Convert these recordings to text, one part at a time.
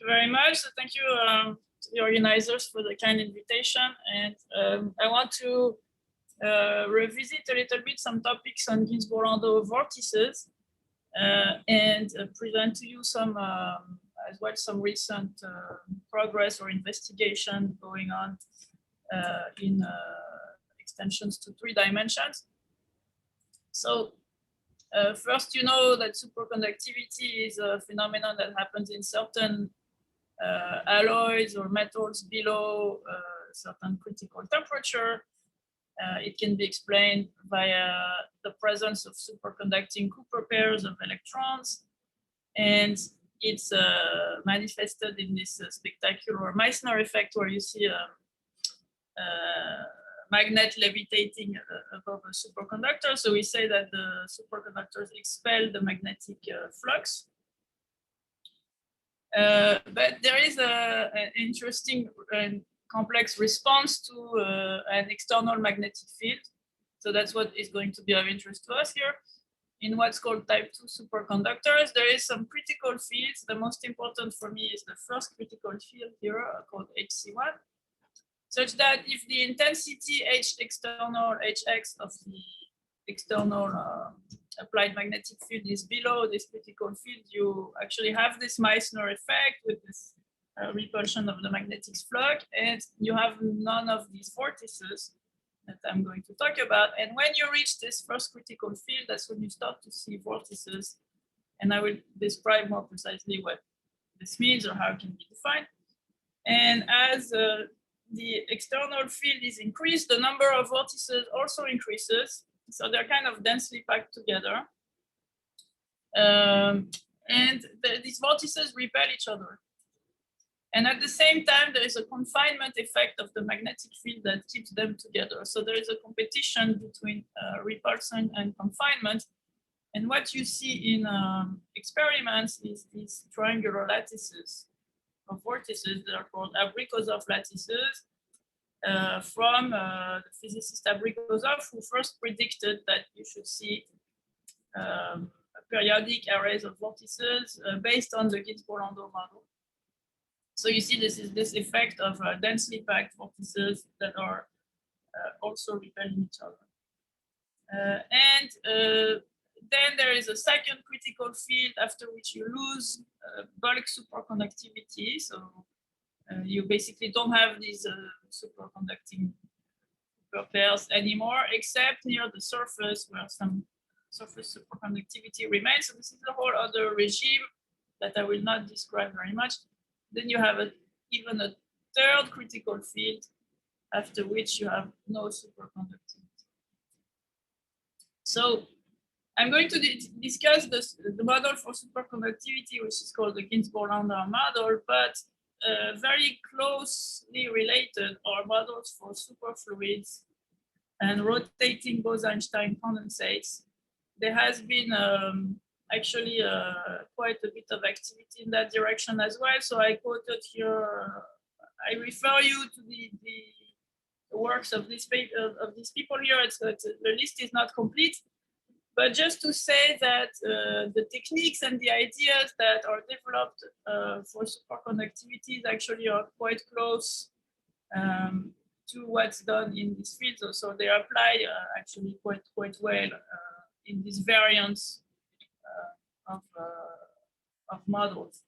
you very much. So thank you to the organizers for the kind invitation. And I want to revisit a little bit some topics on Ginzburg-Landau vortices and present to you some, as well, some recent progress or investigation going on in extensions to 3 dimensions. So first, you know that superconductivity is a phenomenon that happens in certain alloys or metals below a certain critical temperature. It can be explained via the presence of superconducting Cooper pairs of electrons. And it's manifested in this spectacular Meissner effect, where you see a magnet levitating above a superconductor. So we say that the superconductors expel the magnetic flux. But there is an interesting and complex response to an external magnetic field. So that's what is going to be of interest to us here. In what's called type 2 superconductors, there is some critical fields. The most important for me is the first critical field here called HC1, such that if the intensity H external, Hx of the external applied magnetic field is below this critical field, you actually have this Meissner effect with this repulsion of the magnetic flux, and you have none of these vortices that I'm going to talk about. And when you reach this first critical field, that's when you start to see vortices. And I will describe more precisely what this means or how it can be defined. And as the external field is increased, the number of vortices also increases. So they're kind of densely packed together. And these vortices repel each other. And at the same time, there is a confinement effect of the magnetic field that keeps them together. So there is a competition between repulsion and confinement. And what you see in experiments is these triangular lattices of vortices that are called Abrikosov lattices from the physicist Abrikosov, who first predicted that you should see periodic arrays of vortices based on the Ginzburg-Landau model. So you see this is this effect of densely packed vortices that are also repelling each other. Then there is a second critical field after which you lose bulk superconductivity. So you basically don't have these superconducting Cooper pairs anymore, except near the surface where some surface superconductivity remains. So this is a whole other regime that I will not describe very much. Then you have even a third critical field, after which you have no superconductivity. So I'm going to discuss the model for superconductivity, which is called the Ginzburg-Landau model, but very closely related are models for superfluids and rotating Bose-Einstein condensates. There has been actually quite a bit of activity in that direction as well. So I quoted here, I refer you to the works of these people here. The list is not complete, but just to say that the techniques and the ideas that are developed for superconductivities actually are quite close to what's done in these fields. So they apply actually quite well in these variants of models.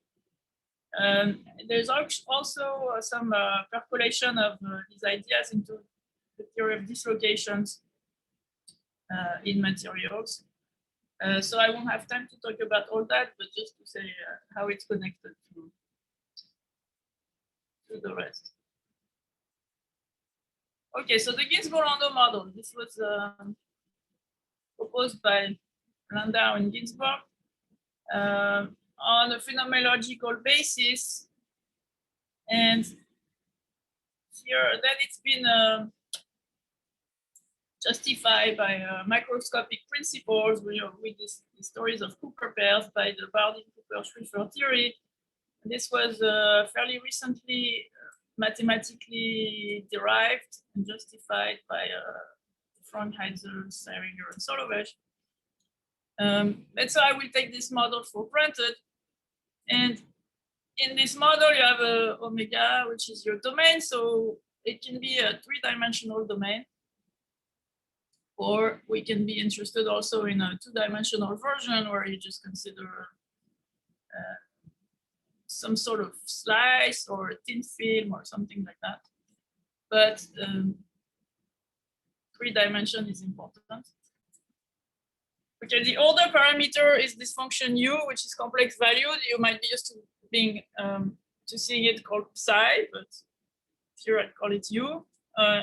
There's also some percolation of these ideas into the theory of dislocations in materials. So I won't have time to talk about all that, but just to say how it's connected to the rest. Okay, so the Ginzburg-Landau model, this was proposed by Landau and Ginzburg on a phenomenological basis. And here, then it's been justified by microscopic principles with these stories of Cooper pairs by the Bardeen-Cooper-Schrieffer theory. This was fairly recently mathematically derived and justified by Frank, Heitzer, Seiringer, and Solovej. And so I will take this model for granted. And in this model, you have a omega, which is your domain. So it can be a 3-dimensional domain, or we can be interested also in a 2-dimensional version where you just consider some sort of slice or a thin film or something like that. But 3-dimension is important. Okay, the other parameter is this function u, which is complex valued. You might be used to being to seeing it called psi, but here I call it u.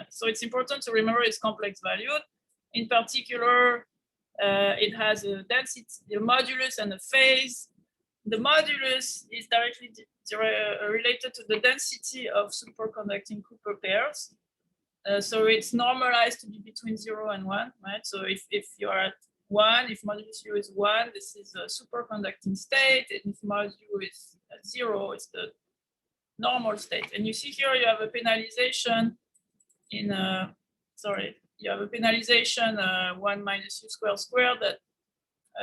So it's important to remember it's complex valued. In particular, it has a density, a modulus, and a phase. The modulus is directly related to the density of superconducting Cooper pairs. So it's normalized to be between 0 and 1, right? So if you are at 1, if modulus u is 1, this is a superconducting state, and if modulus u is at 0, it's the normal state. And you see here you have a penalization in you have a penalization 1 minus u squared that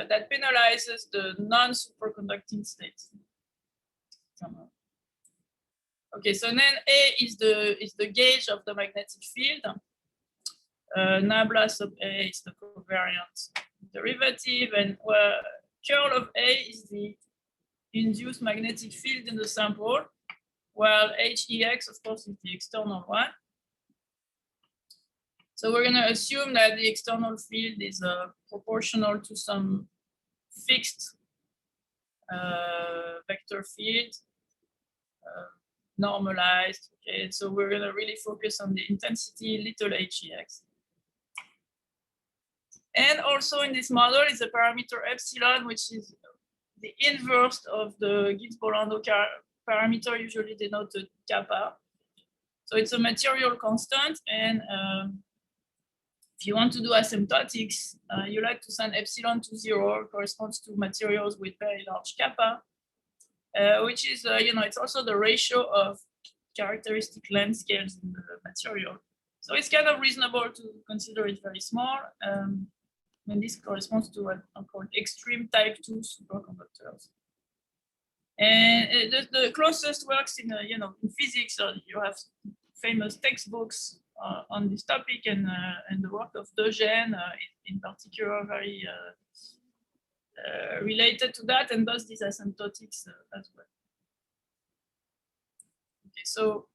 that penalizes the non-superconducting states. Okay, so then A is the gauge of the magnetic field. Nabla sub A is the covariant derivative, and curl of A is the induced magnetic field in the sample, while HEX, of course, is the external one. So we're going to assume that the external field is proportional to some fixed vector field, normalized. Okay, so we're going to really focus on the intensity, little HEX. And also in this model is a parameter epsilon, which is the inverse of the Ginzburg-Landau parameter, usually denoted kappa. So it's a material constant, and if you want to do asymptotics, you like to send epsilon to 0, corresponds to materials with very large kappa, which is, it's also the ratio of characteristic length scales in the material. So it's kind of reasonable to consider it very small. And this corresponds to what are called extreme type 2 superconductors. And the closest works in, in physics, you have famous textbooks on this topic, and the work of Etienne in particular very related to that, and does these asymptotics as well. Okay, so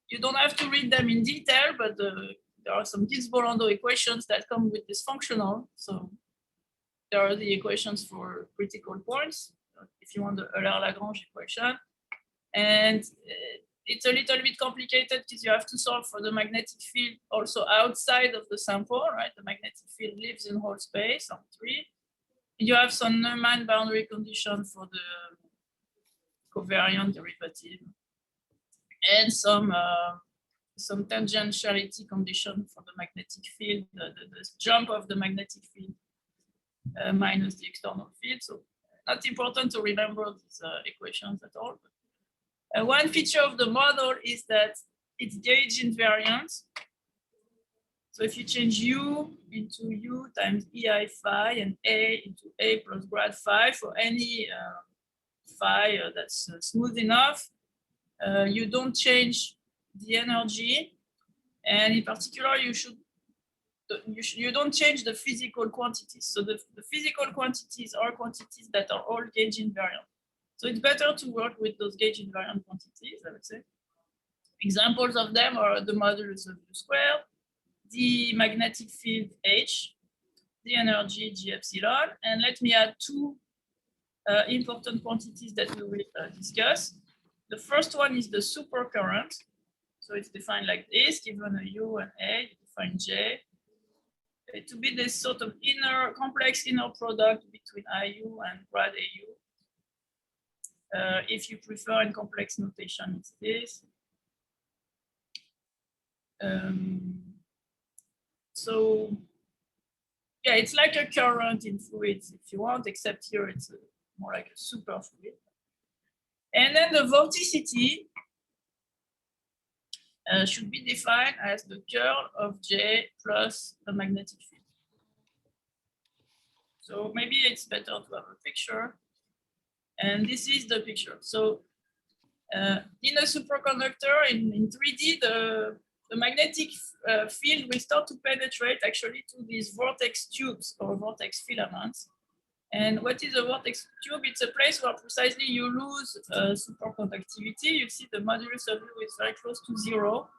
you don't have to read them in detail, but there are some Ginzburg-Landau equations that come with this functional. So there are the equations for critical points, if you want the Euler-Lagrange equation. And it's a little bit complicated because you have to solve for the magnetic field also outside of the sample, right? The magnetic field lives in whole space on 3. You have some Neumann boundary condition for the covariant derivative, and some tangentiality condition for the magnetic field, the jump of the magnetic field minus the external field. So not important to remember these equations at all. But, one feature of the model is that it's gauge invariant. So if you change U into U times EI phi and A into A plus grad phi for any phi that's smooth enough, you don't change the energy, and in particular you don't change the physical quantities. So the physical quantities are quantities that are all gauge invariant. So it's better to work with those gauge invariant quantities, I would say. Examples of them are the modulus of U squared, the magnetic field H, the energy G epsilon, and let me add two important quantities that we will discuss. The first one is the supercurrent. So it's defined like this: given a U and A, you define J to be this sort of complex inner product between IU and grad AU. If you prefer in complex notation, it's this. So yeah, it's like a current in fluids if you want, except here it's more like a superfluid. And then the vorticity should be defined as the curl of J plus the magnetic field. So maybe it's better to have a picture. And this is the picture. So in a superconductor in 3D, the magnetic field will start to penetrate actually to these vortex tubes or vortex filaments. And what is a vortex tube? It's a place where precisely you lose superconductivity. You see the modulus of U is very close to 0.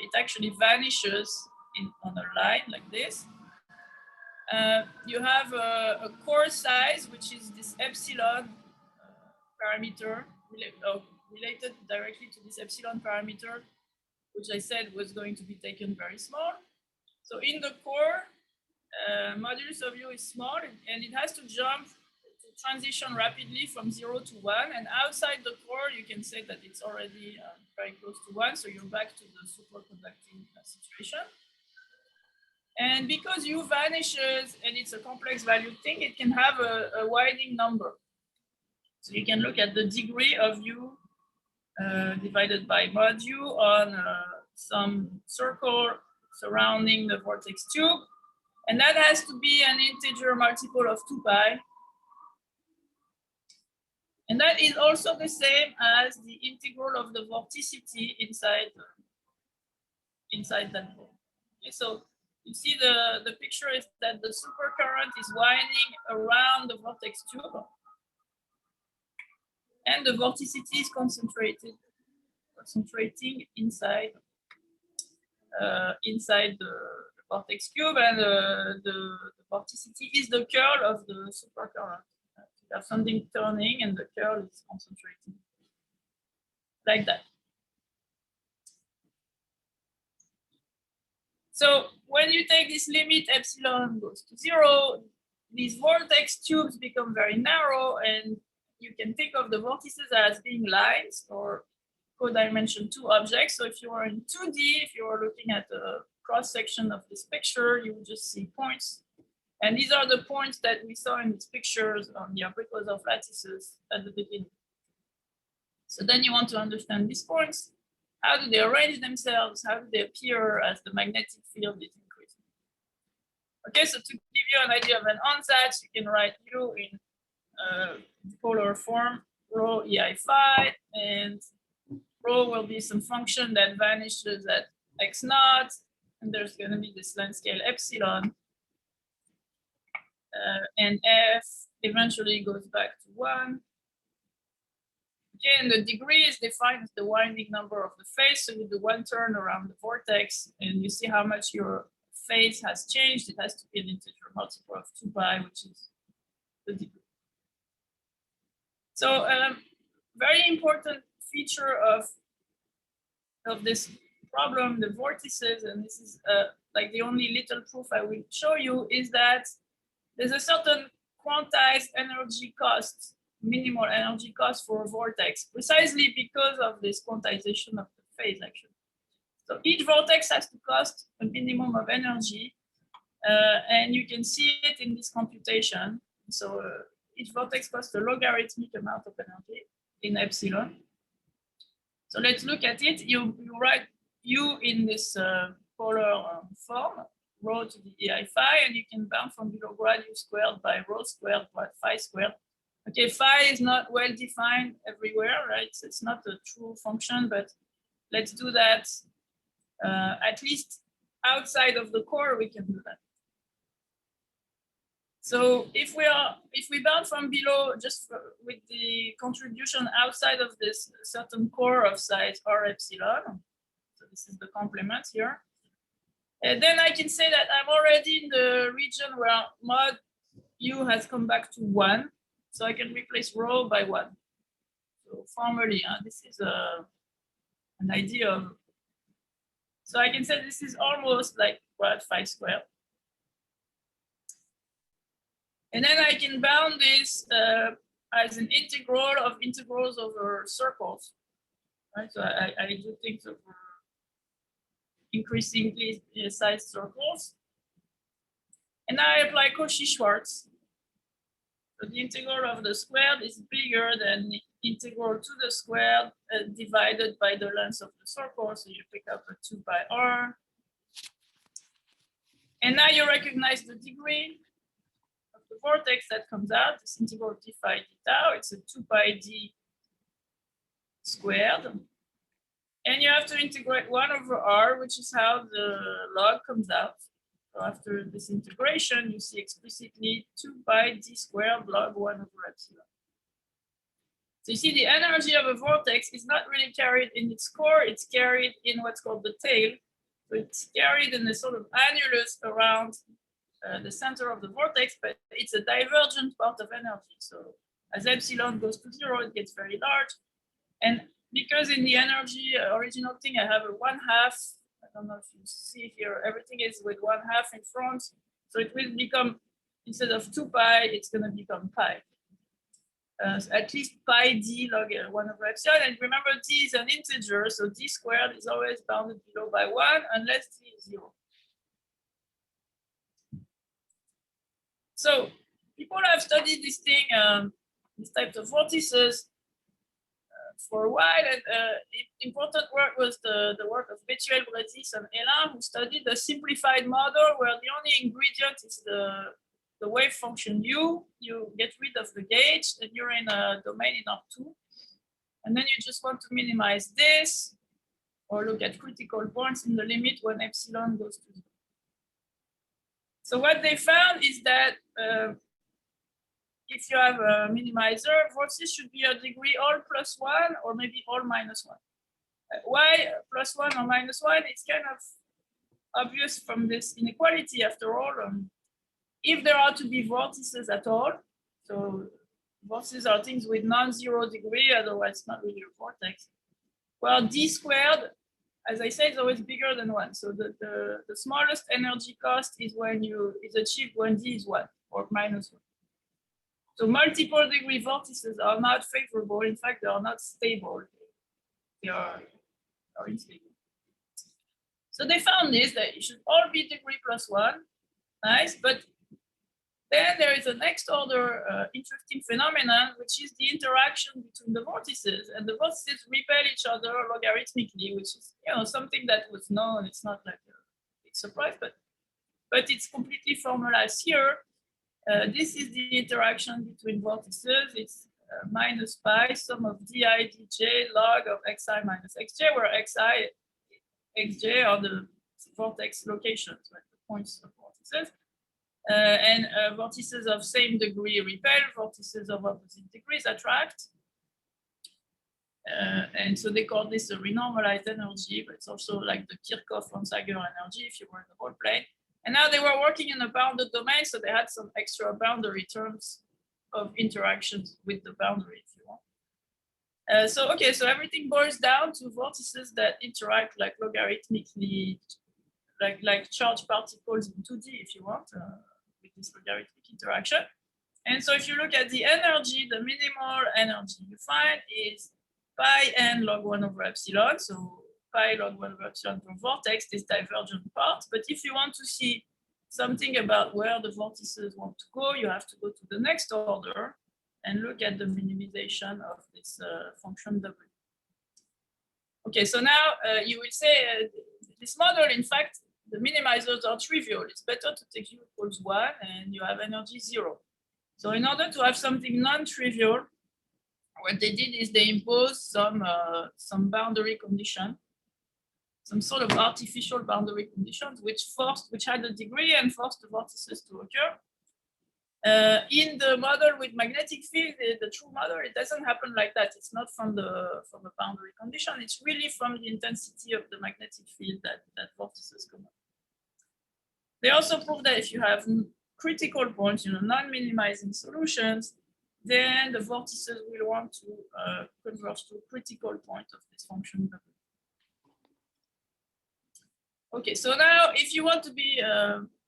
It actually vanishes on a line like this. You have a core size, which is this epsilon parameter related directly to this epsilon parameter, which I said was going to be taken very small. So in the core, modulus of U is small, and it has to jump to transition rapidly from 0 to 1. And outside the core, you can say that it's already very close to 1. So you're back to the superconducting situation. And because U vanishes and it's a complex valued thing, it can have a widening number. So you can look at the degree of U divided by mod U on some circle surrounding the vortex tube. And that has to be an integer multiple of 2 pi. And that is also the same as the integral of the vorticity inside that ball. Okay, so you see the picture is that the supercurrent is winding around the vortex tube. And the vorticity is concentrating inside the vortex cube, and the vorticity is the curl of the supercurrent. You have something turning, and the curl is concentrating like that. So when you take this limit, epsilon goes to 0, these vortex tubes become very narrow, and you can think of the vortices as being lines or co-dimension 2 objects. So if you are in 2D, if you are looking at a cross-section of this picture, you will just see points. And these are the points that we saw in these pictures on the abricos of lattices at the beginning. So then you want to understand these points. How do they arrange themselves? How do they appear as the magnetic field is increasing? Okay, so to give you an idea of an onset, you can write U in polar form, rho EI phi, and rho will be some function that vanishes at x naught, and there's going to be this length scale epsilon, and f eventually goes back to 1. Okay, and the degree is defined as the winding number of the phase. So you do 1 turn around the vortex, and you see how much your phase has changed. It has to be an integer multiple of 2 pi, which is the degree. So very important feature of this problem, the vortices, and this is like the only little proof I will show you, is that there's a certain quantized energy cost, minimal energy cost for a vortex, precisely because of this quantization of the phase actually. So each vortex has to cost a minimum of energy, and you can see it in this computation. So each vortex costs a logarithmic amount of energy in epsilon. So let's look at it. You write U in this polar form, rho to the EI phi, and you can bound from below grad U squared by rho squared by phi squared. Okay, phi is not well defined everywhere, right? So it's not a true function, but let's do that. At least outside of the core, we can do that. So if we bound from below just with the contribution outside of this certain core of size r epsilon, so this is the complement here, and then I can say that I'm already in the region where mod U has come back to 1, so I can replace rho by 1. So formally, this is an idea of, so I can say this is almost like grad phi squared. And then I can bound this as an integral of integrals over circles, right? So I do things over increasingly sized circles. And now I apply Cauchy-Schwarz. So the integral of the squared is bigger than the integral to the squared divided by the length of the circle. So you pick up a 2 pi r. And now you recognize the degree. the vortex that comes out, this integral d phi d tau, it's a 2 pi d squared. And you have to integrate 1 over r, which is how the log comes out. So after this integration, you see explicitly 2 pi d squared log 1 over epsilon. So you see the energy of a vortex is not really carried in its core, it's carried in what's called the tail. So it's carried in a sort of annulus around the center of the vortex, but it's a divergent part of energy. So as epsilon goes to 0, it gets very large. And because in the energy original thing, I have a 1/2, I don't know if you see here, everything is with 1/2 in front. So it will become, instead of 2 pi, it's going to become pi. So at least pi d log 1 over epsilon. And remember, d is an integer, so d squared is always bounded below by 1 unless d is 0. So people have studied this thing, these types of vortices for a while. And important work was the work of Etienne and Etienne, who studied the simplified model where the only ingredient is the wave function u. You get rid of the gauge and you're in a domain in R2. And then you just want to minimize this or look at critical points in the limit when epsilon goes to 0. So what they found is that if you have a minimizer, vortices should be a degree all +1 or maybe all -1. Why +1 or -1? It's kind of obvious from this inequality after all. If there are to be vortices at all, so vortices are things with non-zero degree, otherwise it's not really a vortex. Well, d squared, as I said, is always bigger than 1. So the smallest energy cost is achieved when d is 1 or -1. So multiple degree vortices are not favorable. In fact, they are not stable. They are unstable. So they found this, that it should all be degree +1. Nice, but then there is a next order interesting phenomenon, which is the interaction between the vortices. And the vortices repel each other logarithmically, which is something that was known. It's not like a big surprise, but it's completely formalized here. This is the interaction between vortices. It's minus pi sum of di dj log of xi minus xj, where xi, xj are the vortex locations, right? The points of vortices. And vortices of same degree repel, vortices of opposite degrees attract. And so they call this a renormalized energy, but it's also like the Kirchhoff-Onsager energy if you were in the whole plane. And now they were working in a bounded domain, so they had some extra boundary terms of interactions with the boundary, if you want. So everything boils down to vortices that interact like logarithmically, like charged particles in 2D, if you want, with this logarithmic interaction. And so if you look at the energy, the minimal energy you find is pi n log 1 over epsilon. So pi log 1 over epsilon per vortex, this divergent part. But if you want to see something about where the vortices want to go, you have to go to the next order and look at the minimization of this function W. Okay, so now you will say this model, in fact, the minimizers are trivial. It's better to take u equals 1 and you have energy 0. So in order to have something non-trivial, what they did is they imposed some boundary condition, some sort of artificial boundary conditions, which had a degree and forced the vortices to occur. In the model with magnetic field, the true model, it doesn't happen like that. It's not from a boundary condition. It's really from the intensity of the magnetic field that vortices come up. They also prove that if you have critical points, non-minimizing solutions, then the vortices will want to converge to a critical point of this function W. Okay, so now if you want to be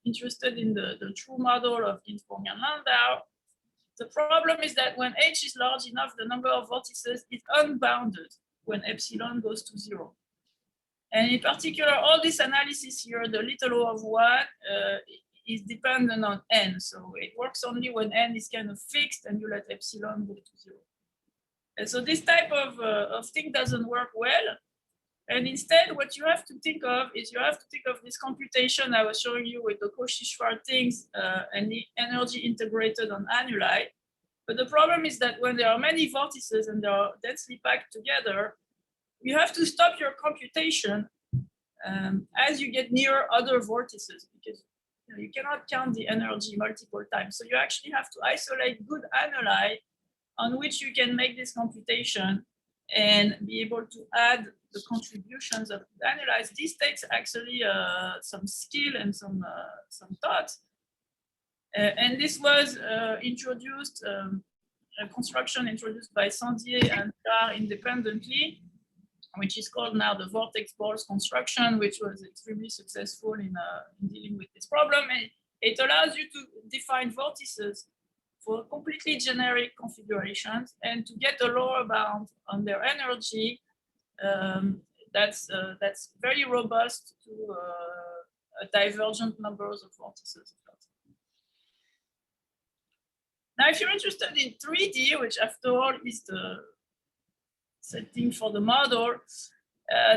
interested in the true model of Ginzburg-Landau, the problem is that when h is large enough, the number of vortices is unbounded when epsilon goes to 0. And in particular, all this analysis here, the little o of 1, is dependent on n. So it works only when n is kind of fixed and you let epsilon go to 0. And so this type of thing doesn't work well. And instead, what you have to think of is you have to think of this computation I was showing you with the Cauchy-Schwarz things and the energy integrated on annuli. But the problem is that when there are many vortices and they are densely packed together, you have to stop your computation as you get near other vortices, because you cannot count the energy multiple times. So you actually have to isolate good annuli on which you can make this computation and be able to add the contributions of the annuli. This takes actually some skill and some thought. And this was introduced, a construction introduced by Sandier and Etienne independently, which is called now the vortex Bose construction, which was extremely successful in dealing with this problem. And it allows you to define vortices for completely generic configurations and to get a lower bound on their energy that's very robust to divergent numbers of vortices. Now, if you're interested in 3D, which after all is the setting for the model,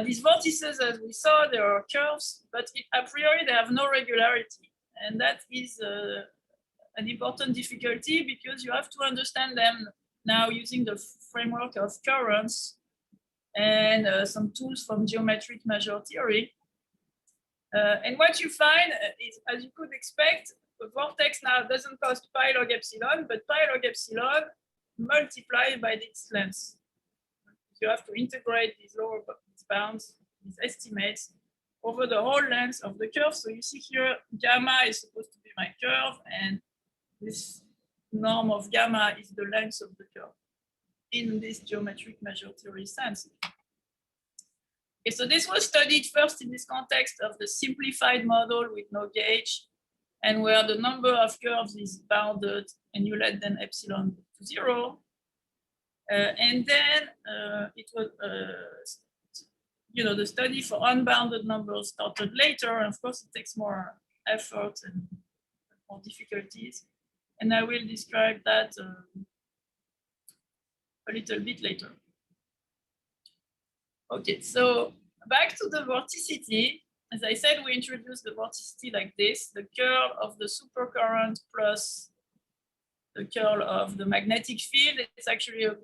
these vortices, as we saw, there are curves, but a priori they have no regularity. And that is an important difficulty because you have to understand them now using the framework of currents and some tools from geometric measure theory. And what you find is, as you could expect, the vortex now doesn't cost pi log epsilon, but pi log epsilon multiplied by its length. You have to integrate these lower bounds, these estimates, over the whole length of the curve. So you see here, gamma is supposed to be my curve, and this norm of gamma is the length of the curve in this geometric measure theory sense. Okay, so this was studied first in this context of the simplified model with no gauge, and where the number of curves is bounded and you let them epsilon to 0. And then it was, the study for unbounded numbers started later. And of course, it takes more effort and more difficulties. And I will describe that a little bit later. Okay, so back to the vorticity. As I said, we introduced the vorticity like this: the curl of the supercurrent plus the curl of the magnetic field. It's actually a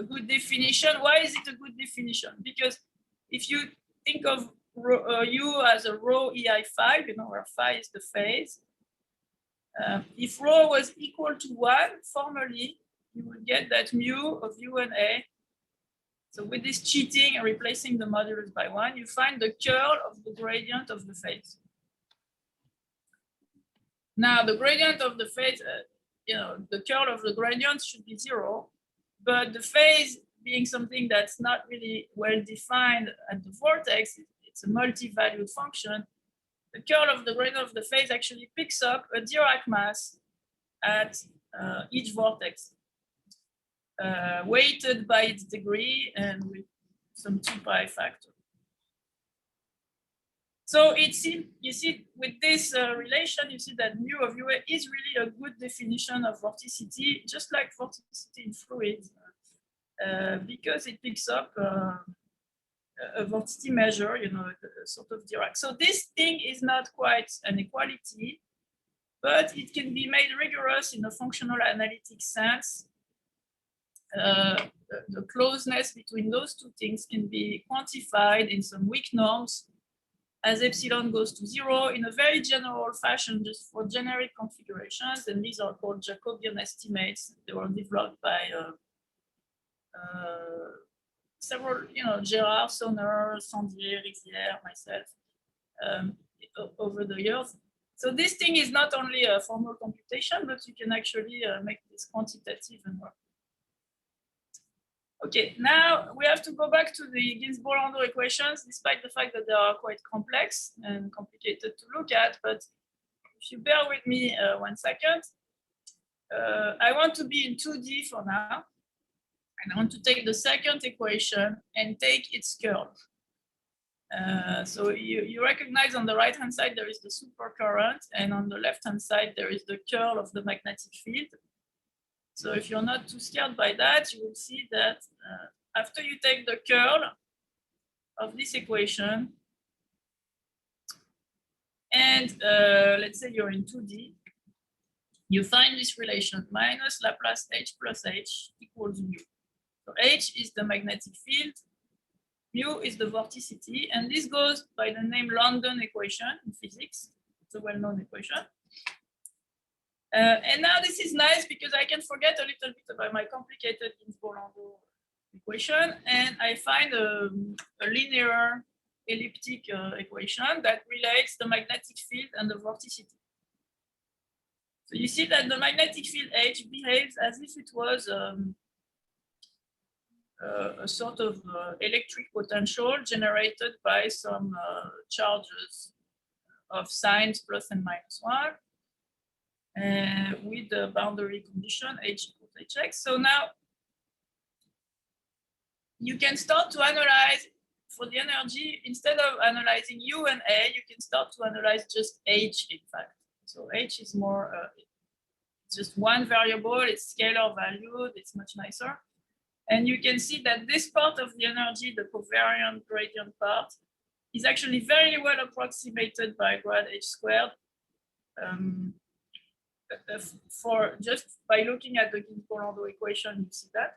good definition. Why is it a good definition? Because if you think of U as a rho EI5, where phi is the phase, if rho was equal to 1, formally, you would get that mu of U and A. So with this cheating and replacing the modulus by 1, you find the curl of the gradient of the phase. Now, the gradient of the phase, the curl of the gradient should be 0, but the phase being something that's not really well defined at the vortex, it's a multi-valued function. The curl of the gradient of the phase actually picks up a Dirac mass at each vortex, weighted by its degree and with some 2 pi factor. So you see, with this relation, you see that mu of UA is really a good definition of vorticity, just like vorticity in fluids, because it picks up a vorticity measure, a sort of Dirac. So this thing is not quite an equality, but it can be made rigorous in a functional analytic sense. The closeness between those two things can be quantified in some weak norms as epsilon goes to 0 in a very general fashion, just for generic configurations. And these are called Jacobian estimates. They were developed by several, Gérard, Sonner, Sandier, Rivière, myself, over the years. So this thing is not only a formal computation, but you can actually make this quantitative and work. Okay, now we have to go back to the Ginzburg-Landau equations, despite the fact that they are quite complex and complicated to look at. But if you bear with me 1 second, I want to be in 2D for now. And I want to take the second equation and take its curl. So you recognize on the right-hand side, there is the supercurrent, and on the left-hand side, there is the curl of the magnetic field. So if you're not too scared by that, you will see that after you take the curl, of this equation. And let's say you're in 2D. You find this relation minus Laplace h plus h equals mu. So h is the magnetic field, mu is the vorticity, and this goes by the name London equation in physics. It's a well-known equation. And now this is nice because I can forget a little bit about my complicated Ginzburg-Landau equation, and I find a linear elliptic equation that relates the magnetic field and the vorticity. So you see that the magnetic field H behaves as if it was a sort of electric potential generated by some charges of signs plus and minus 1 with the boundary condition H equals Hx. So now you can start to analyze for the energy, instead of analyzing U and A, you can start to analyze just H, in fact. So H is more, just one variable, it's scalar valued, it's much nicer. And you can see that this part of the energy, the covariant gradient part, is actually very well approximated by grad H squared for just by looking at the Ginzburg-Landau equation, you see that.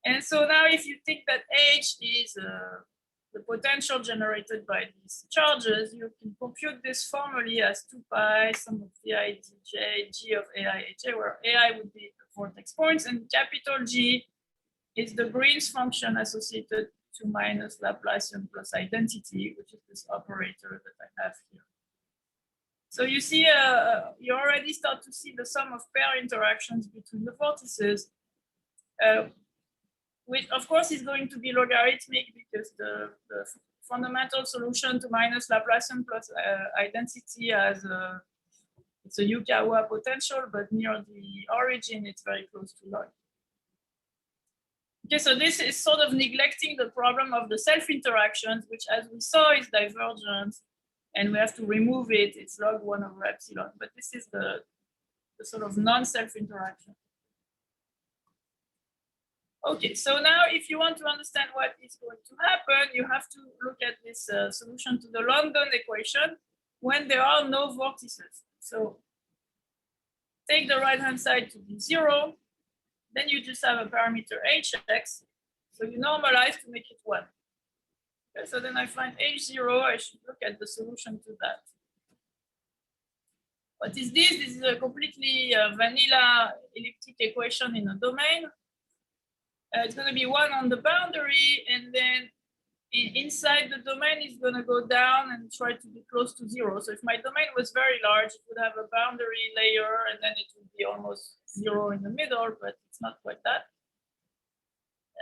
And so now if you think that H is the potential generated by these charges, you can compute this formally as 2 pi sum of vi dj g of ai ha, where ai would be the vortex points and capital G is the Green's function associated to minus Laplacian plus identity, which is this operator that I have here. So you see, you already start to see the sum of pair interactions between the vortices, which of course is going to be logarithmic because the fundamental solution to minus Laplacian plus identity has it's a Yukawa potential, but near the origin, it's very close to log. Okay, so this is sort of neglecting the problem of the self-interactions, which as we saw is divergent, and we have to remove it. It's log 1 over epsilon, but this is the sort of non-self interaction. Okay, so now if you want to understand what is going to happen, you have to look at this solution to the London equation when there are no vortices. So take the right-hand side to be 0, then you just have a parameter hx, so you normalize to make it 1. Okay, so then I find h0, I should look at the solution to that. What is this? This is a completely vanilla elliptic equation in a domain. It's going to be 1 on the boundary, and then inside the domain is going to go down and try to be close to 0. So if my domain was very large, it would have a boundary layer, and then it would be almost 0 in the middle, but it's not quite that.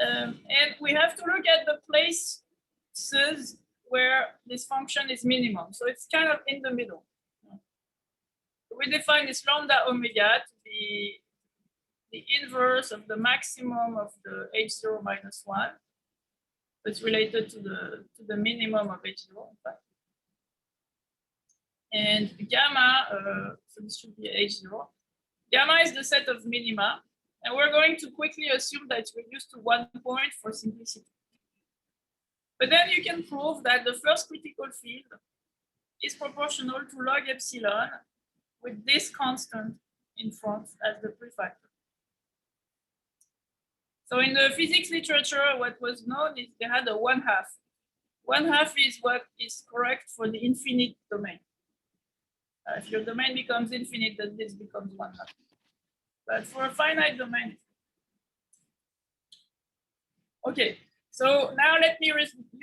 And we have to look at the places where this function is minimum. So it's kind of in the middle. We define this lambda omega to be the inverse of the maximum of the h0 minus 1. It's related to the minimum of h0, in fact. And gamma, so this should be h0. Gamma is the set of minima, and we're going to quickly assume that it's reduced to 1 point for simplicity. But then you can prove that the first critical field is proportional to log epsilon with this constant in front as the prefactor. So in the physics literature, what was known is they had a 1/2. 1/2 is what is correct for the infinite domain. If your domain becomes infinite, then this becomes 1/2. But for a finite domain, okay. So now let me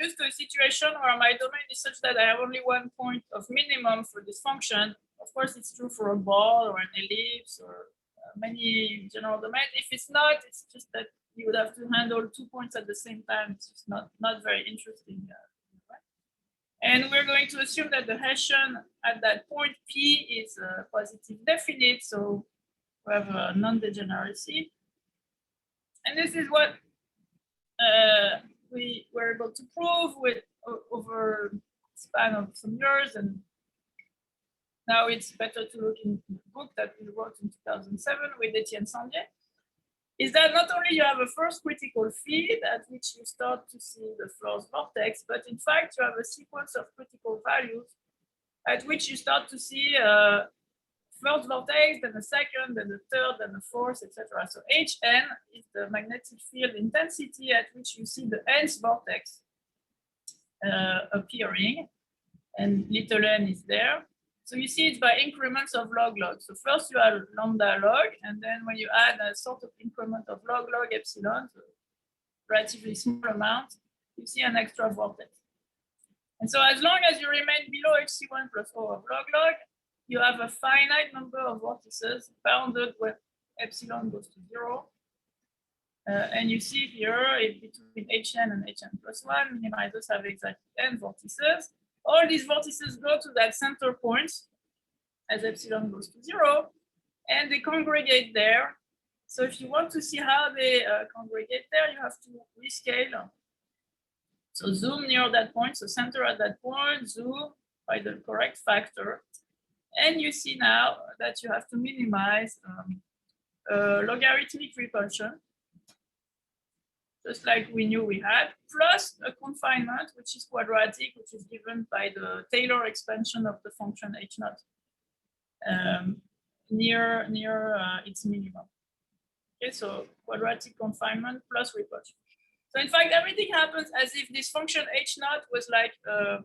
use the situation where my domain is such that I have only 1 point of minimum for this function. Of course, it's true for a ball or an ellipse or many general domains. If it's not, it's just that you would have to handle 2 points at the same time. It's just not very interesting. And we're going to assume that the Hessian at that point P is a positive definite, so we have a non-degeneracy. And this is what we were able to prove with over a span of some years, and now it's better to look in the book that we wrote in 2007 with Etienne Sandier. is that not only you have a first critical field at which you start to see the first vortex, but in fact you have a sequence of critical values at which you start to see first vortex, then the second, then the third, then the fourth, etc. So Hn is the magnetic field intensity at which you see the nth vortex appearing, and little n is there. So you see it by increments of log. So first you have lambda log, and then when you add a sort of increment of log epsilon, so relatively small amount, you see an extra vortex. And so as long as you remain below Hc1 plus O of log, you have a finite number of vortices bounded when epsilon goes to 0. And you see here, between Hn and Hn plus 1, minimizers have exactly n vortices. All these vortices go to that center point as epsilon goes to 0, and they congregate there. So if you want to see how they congregate there, you have to rescale. So zoom near that point, so center at that point, zoom by the correct factor. And you see now that you have to minimize logarithmic repulsion, just like we knew we had, plus a confinement, which is quadratic, which is given by the Taylor expansion of the function h0 near its minimum. Okay, so quadratic confinement plus repulsion. So in fact, everything happens as if this function h0 was like a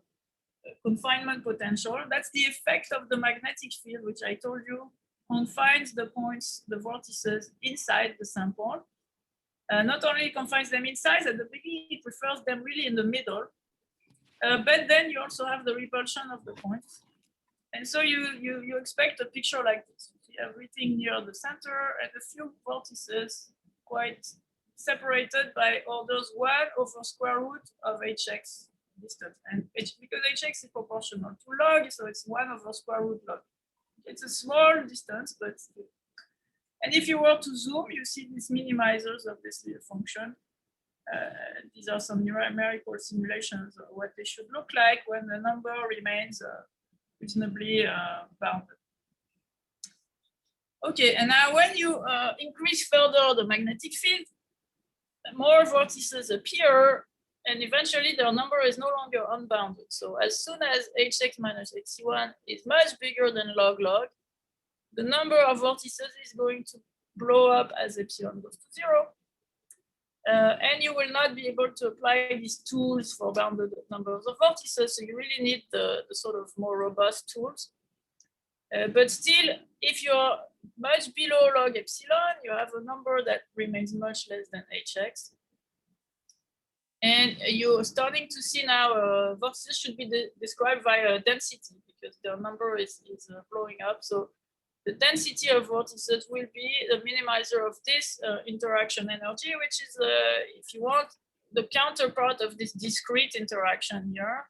confinement potential. That's the effect of the magnetic field, which I told you confines the points, the vortices inside the sample. Not only confines them inside, at the beginning it prefers them really in the middle, but then you also have the repulsion of the points. And so you expect a picture like this. You see everything near the center and a few vortices quite separated by orders 1 over square root of hx distance. And because hx is proportional to log, so it's 1 over square root log. It's a small distance, but still. And if you were to zoom, you see these minimizers of this function. These are some numerical simulations of what they should look like when the number remains reasonably bounded. Okay, and now when you increase further the magnetic field, more vortices appear, and eventually their number is no longer unbounded. So as soon as hx minus hc1 is much bigger than log, the number of vortices is going to blow up as epsilon goes to 0. And you will not be able to apply these tools for bounded numbers of vortices. So you really need the sort of more robust tools. But still, if you're much below log epsilon, you have a number that remains much less than hx. And you're starting to see now vortices should be described via density because their number is blowing up. So the density of vortices will be the minimizer of this interaction energy, which is, if you want, the counterpart of this discrete interaction here.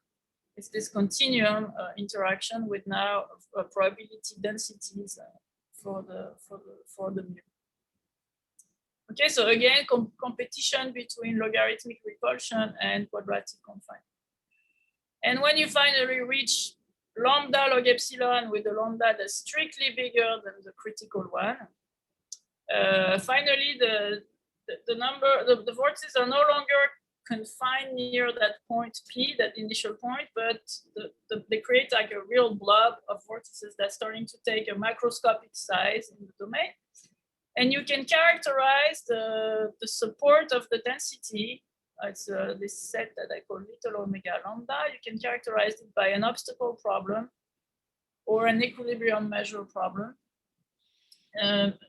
It's this continuum interaction with now probability densities for the mu. Okay, so again, competition between logarithmic repulsion and quadratic confinement. And when you finally reach lambda log epsilon with a lambda that's strictly bigger than the critical one, finally the vortices are no longer confined near that point P, that initial point, but they create like a real blob of vortices that's starting to take a macroscopic size in the domain. And you can characterize the support of the density. It's this set that I call little omega lambda. You can characterize it by an obstacle problem or an equilibrium measure problem.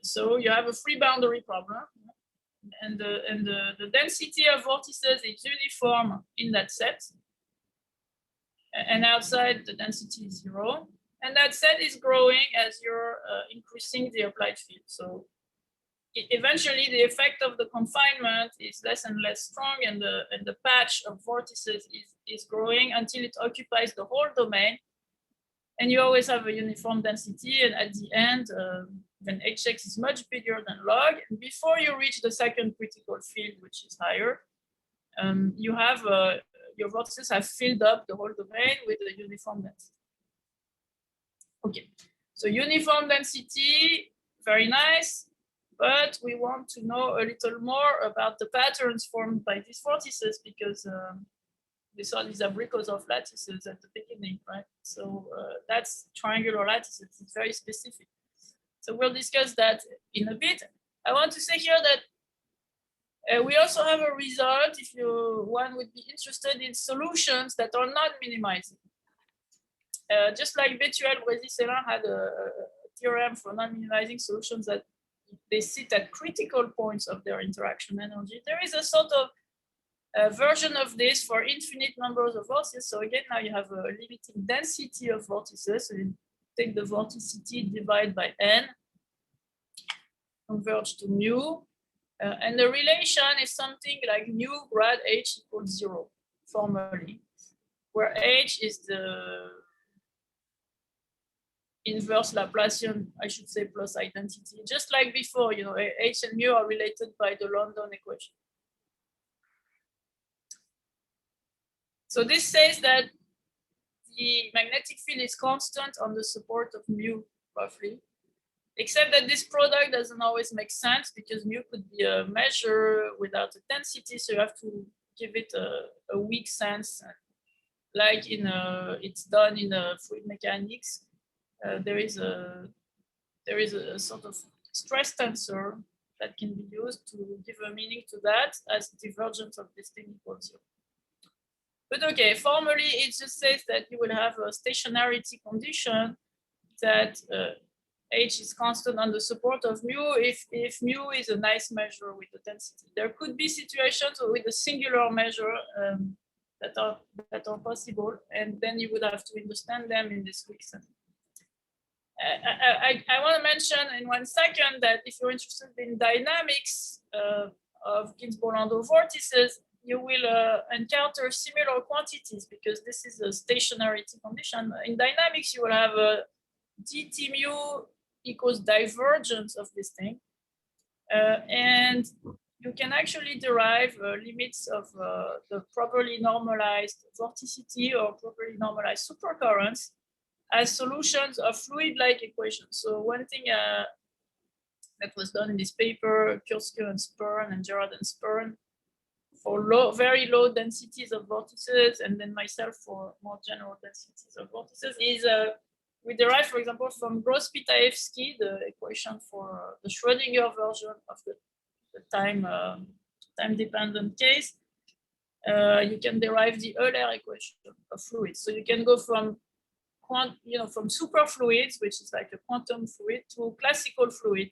So you have a free boundary problem. And the density of vortices is uniform in that set. And outside, the density is 0. And that set is growing as you're increasing the applied field. So eventually, the effect of the confinement is less and less strong, and the patch of vortices is growing until it occupies the whole domain. And you always have a uniform density. And at the end, when hx is much bigger than log, and before you reach the second critical field, which is higher, you have your vortices have filled up the whole domain with a uniform density. Okay, so uniform density, very nice. But we want to know a little more about the patterns formed by these vortices, because we saw these abricos of lattices at the beginning, right? So that's triangular lattices. It's very specific. So we'll discuss that in a bit. I want to say here that we also have a result if one would be interested in solutions that are not minimizing. Just like Bétuel-Brézy-Célin had a theorem for non-minimizing solutions that they sit at critical points of their interaction energy. There is a sort of version of this for infinite numbers of vortices. So again, now you have a limiting density of vortices. So you take the vorticity, divide by n, converge to mu. And the relation is something like mu grad h equals 0 formally, where h is the inverse Laplacian, I should say, plus identity. Just like before, you know, h and mu are related by the London equation. So this says that the magnetic field is constant on the support of mu, roughly, except that this product doesn't always make sense because mu could be a measure without a density, so you have to give it a weak sense, like it's done in fluid mechanics. There is a sort of stress tensor that can be used to give a meaning to that as divergence of this thing equals 0. But okay, formally, it just says that you will have a stationarity condition that h is constant on the support of mu if mu is a nice measure with the density. There could be situations with a singular measure that are possible, and then you would have to understand them in this weak sense. I want to mention in 1 second that if you're interested in dynamics of Ginzburg-Landau vortices, you will encounter similar quantities because this is a stationarity condition. In dynamics, you will have a dt mu equals divergence of this thing. And you can actually derive limits of the properly normalized vorticity or properly normalized supercurrents as solutions of fluid-like equations. So one thing that was done in this paper, Kurske and Spern and Gerard and Spern, for very low densities of vortices, and then myself for more general densities of vortices, is we derive, for example, from Gross-Pitaevsky, the equation for the Schrödinger version of the time-dependent case. You can derive the Euler equation of fluids. So you can go from from superfluids, which is like a quantum fluid, to classical fluid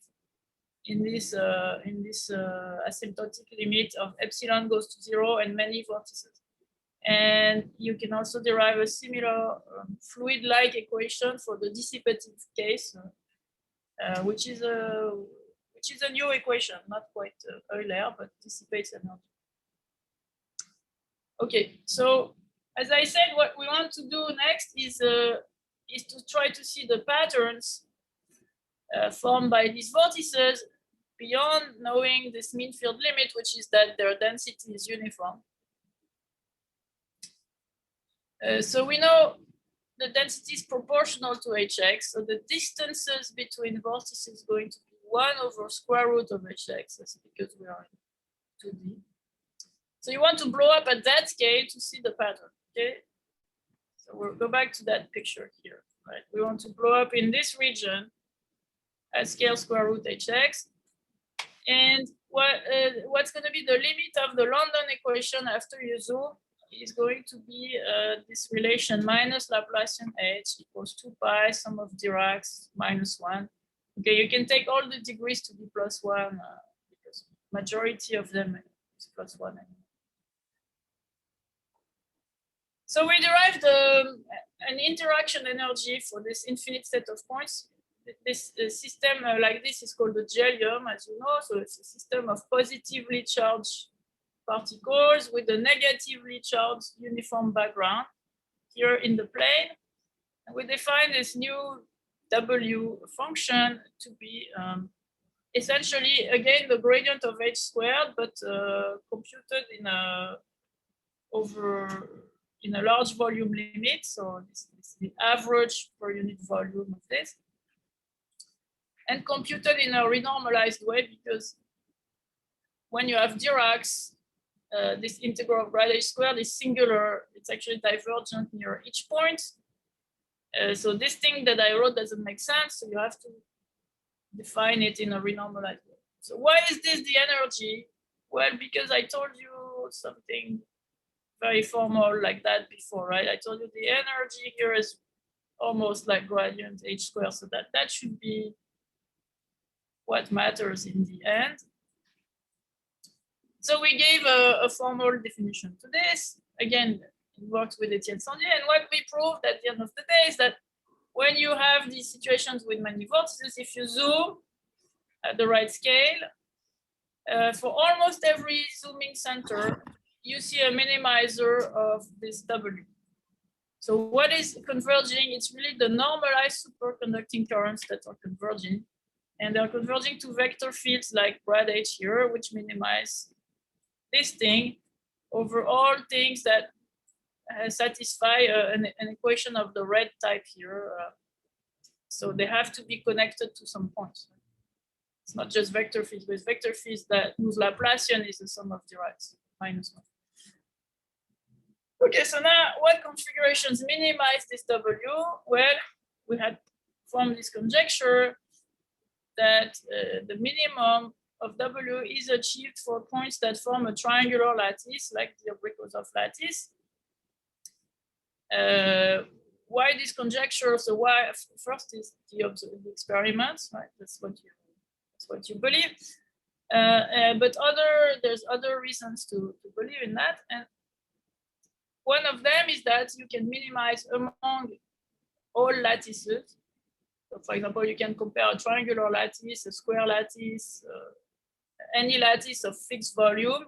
in this asymptotic limit of epsilon goes to 0 and many vortices. And you can also derive a similar fluid-like equation for the dissipative case, which is a new equation, not quite Euler, but dissipates energy. Okay, so as I said, what we want to do next is to try to see the patterns formed by these vortices beyond knowing this mean field limit, which is that their density is uniform. So we know the density is proportional to hx, so the distances between vortices is going to be 1 over square root of hx, that's because we are in 2D. So you want to blow up at that scale to see the pattern, okay? So we'll go back to that picture here, right? We want to blow up in this region at scale square root hx. And what's going to be the limit of the London equation after you zoom is going to be this relation minus Laplacian h equals 2 pi sum of Dirac's minus 1. Okay, you can take all the degrees to be plus 1 because majority of them is plus 1. So we derived an interaction energy for this infinite set of points. This system like this is called the Gelium, as you know. So it's a system of positively charged particles with a negatively charged uniform background here in the plane. And we define this new W function to be essentially, again, the gradient of h squared, but computed in a large volume limit. So this is the average per unit volume of this. and computed in a renormalized way, because when you have Dirac's, this integral of grad h squared is singular. It's actually divergent near each point. So this thing that I wrote doesn't make sense. So you have to define it in a renormalized way. So why is this the energy? Well, because I told you something very formal like that before, right? I told you the energy here is almost like gradient h squared. So that should be what matters in the end. So we gave a formal definition to this. Again, it works with Etienne Sandier. And what we proved at the end of the day is that when you have these situations with many vortices, if you zoom at the right scale, for almost every zooming center, you see a minimizer of this W. So what is converging? It's really the normalized superconducting currents that are converging. And they're converging to vector fields like grad H here, which minimize this thing over all things that satisfy an equation of the red type here. So they have to be connected to some points. It's not just vector fields, but it's vector fields that whose Laplacian is the sum of derives, -1. Okay, so now what configurations minimize this W? Well, we had formed this conjecture that the minimum of W is achieved for points that form a triangular lattice, like the Abrikosov lattice. Why this conjecture? So why first is the experiments, right? That's what you believe. But there's other reasons to believe in that. And one of them is that you can minimize among all lattices. So for example, you can compare a triangular lattice, a square lattice, any lattice of fixed volume.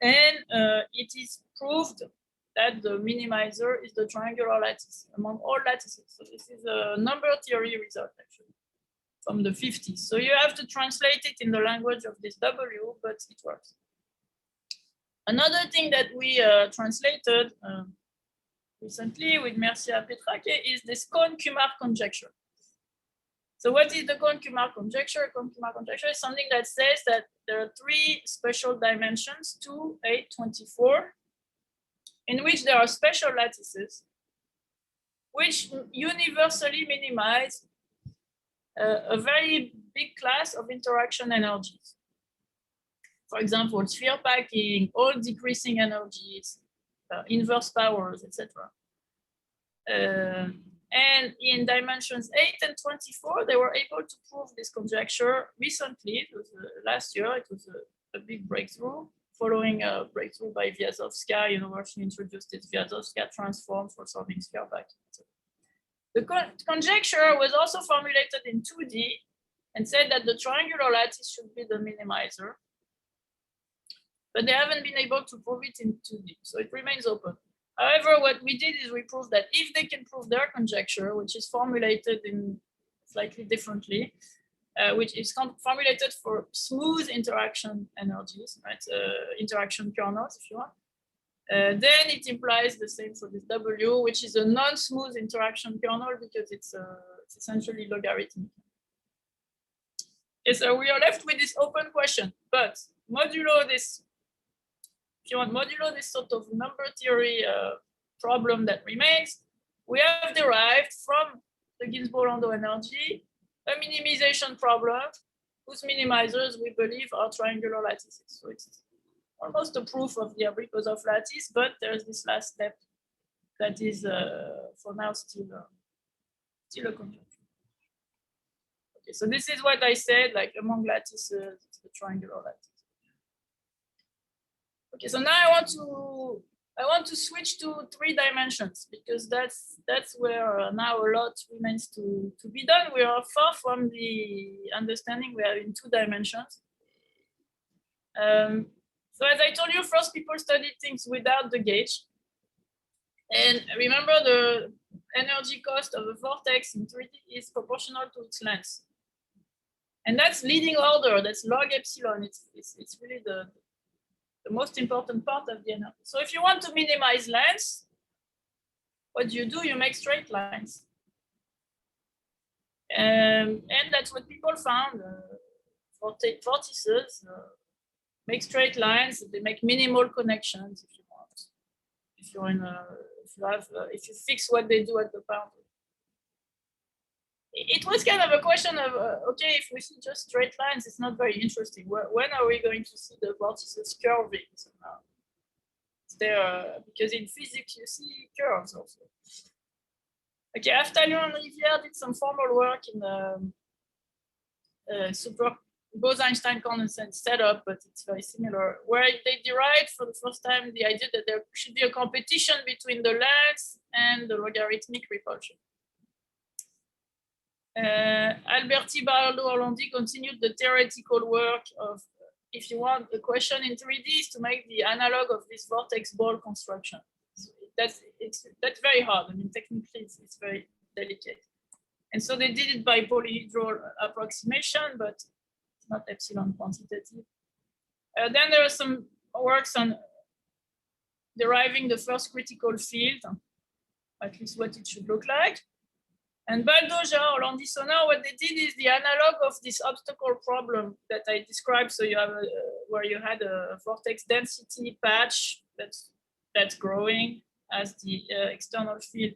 And it is proved that the minimizer is the triangular lattice among all lattices. So this is a number theory result, actually, from the 50s. So you have to translate it in the language of this W, but it works. Another thing that we translated recently with Mercia Petrake is this Cohn-Kumar conjecture. So what is the Cohn-Kumar conjecture? Cohn-Kumar conjecture is something that says that there are 3 special dimensions, 2, 8, 24, in which there are special lattices, which universally minimize a very big class of interaction energies. For example, sphere packing, all decreasing energies, inverse powers, etc. And in dimensions 8 and 24, they were able to prove this conjecture recently. It was last year. It was a big breakthrough, following a breakthrough by Vyazovskaya, where she introduced this Vyazovskaya transform for solving sphere packing. The conjecture was also formulated in 2D and said that the triangular lattice should be the minimizer. But they haven't been able to prove it in 2D, so it remains open. However, what we did is we proved that if they can prove their conjecture, which is formulated in slightly differently, which is formulated for smooth interaction energies, right? Interaction kernels, if you want. Then it implies the same for this W, which is a non-smooth interaction kernel because it's essentially logarithmic. Okay, so we are left with this open question, but modulo this. If you want modulo this sort of number theory problem that remains, we have derived from the Ginzburg-Landau energy a minimization problem whose minimizers we believe are triangular lattices. So it's almost a proof of the Abrikosov lattice, but there's this last step that is for now still a conjecture. Okay, so this is what I said, like among lattices, it's the triangular lattice. Okay, so now I want to switch to 3 dimensions because that's where now a lot remains to be done. We are far from the understanding we are in 2 dimensions. So as I told you, first people studied things without the gauge. And remember the energy cost of a vortex in 3D is proportional to its length. And that's leading order, that's log epsilon. It's really the most important part of the energy. So if you want to minimize length, what do? You make straight lines. And that's what people found. Vortices make straight lines. They make minimal connections if you want. If you're in a, if you fix what they do at the boundary. It was kind of a question of okay, if we see just straight lines, it's not very interesting. When are we going to see the vortices curving somehow? It's there because in physics you see curves also. Okay, Etienne and Rivière did some formal work in the Bose-Einstein condensate setup, but it's very similar, where they derived for the first time the idea that there should be a competition between the length and the logarithmic repulsion. Alberti, Baraldo, Orlandi continued the theoretical work of, if you want, the question in 3D is to make the analog of this vortex ball construction. That's very hard. I mean, technically, it's very delicate. And so they did it by polyhedral approximation, but it's not epsilon quantitative. Then there are some works on deriving the first critical field, at least what it should look like. And Baldoja or Landisona, what they did is the analog of this obstacle problem that I described. So you have where you had a vortex density patch that's growing as the external field